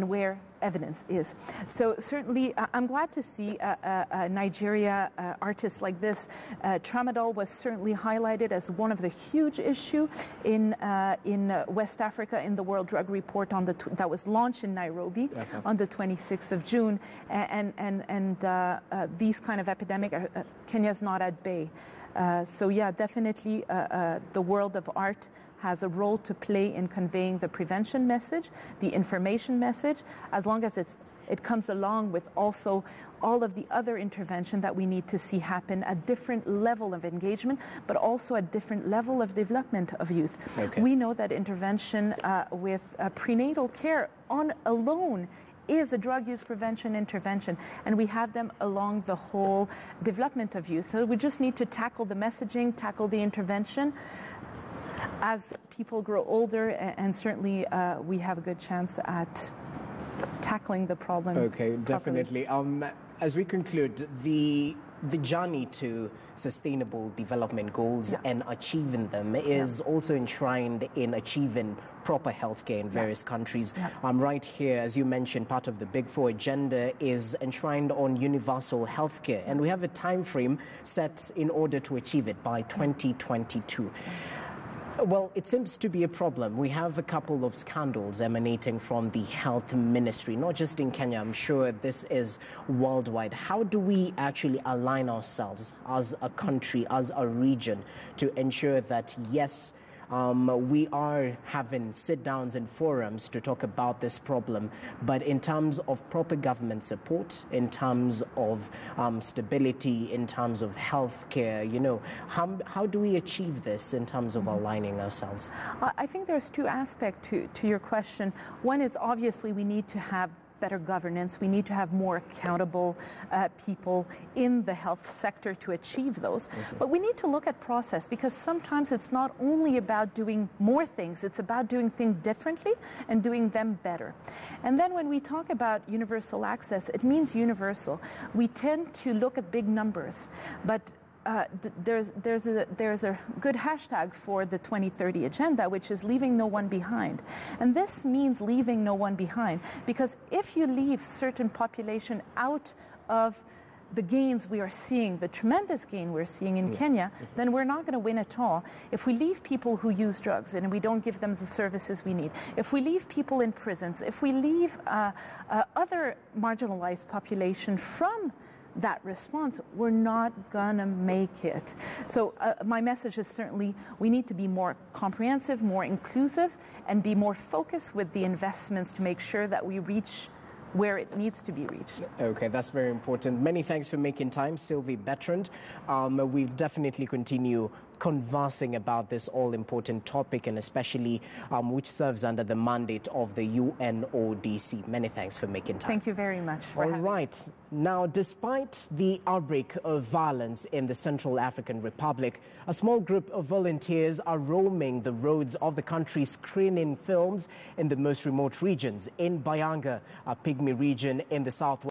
and where evidence is. So certainly, I'm glad to see Nigeria artists like this. Tramadol was certainly highlighted as one of the huge issue in West Africa in the World Drug Report that was launched in Nairobi on the 26th of June. And these kind of epidemic, Kenya's not at bay. So yeah, definitely the world of art has a role to play in conveying the prevention message, the information message, as long as it comes along with also all of the other intervention that we need to see happen at different level of engagement, but also at different level of development of youth. Okay. We know that intervention with prenatal care on alone is a drug use prevention intervention, and we have them along the whole development of youth. So we just need to tackle the messaging, tackle the intervention as people grow older, and certainly we have a good chance at tackling the problem. Okay, definitely. As we conclude, the journey to sustainable development goals and achieving them is also enshrined in achieving proper healthcare in various countries. Right here, as you mentioned, part of the Big Four agenda is enshrined on universal healthcare, and we have a time frame set in order to achieve it by 2022. Well, it seems to be a problem. We have a couple of scandals emanating from the health ministry, not just in Kenya. I'm sure this is worldwide. How do we actually align ourselves as a country, as a region, to ensure that, yes, we are having sit-downs and forums to talk about this problem, but in terms of proper government support, in terms of stability, in terms of healthcare, how do we achieve this in terms of aligning ourselves? I think there's two aspects to your question. One is obviously we need to have better governance. We need to have more accountable people in the health sector to achieve those. But we need to look at process, because sometimes it's not only about doing more things, it's about doing things differently and doing them better. And then when we talk about universal access, it means universal. We tend to look at big numbers, but there's a good hashtag for the 2030 agenda, which is leaving no one behind. And this means leaving no one behind, because if you leave certain population out of the gains we are seeing, the tremendous gain we're seeing in Kenya, then we're not going to win at all. If we leave people who use drugs and we don't give them the services we need, if we leave people in prisons, if we leave other marginalized population from that response, we're not gonna make it. So my message is certainly we need to be more comprehensive, more inclusive, and be more focused with the investments to make sure that we reach where it needs to be reached. Okay, that's very important. Many thanks for making time, Sylvie Bertrand. We'll definitely continue conversing about this all-important topic, and especially which serves under the mandate of the UNODC. Many thanks for making time. Thank you very much for having me. Now, despite the outbreak of violence in the Central African Republic, a small group of volunteers are roaming the roads of the country, screening films in the most remote regions. In Bayanga, a pygmy region in the southwest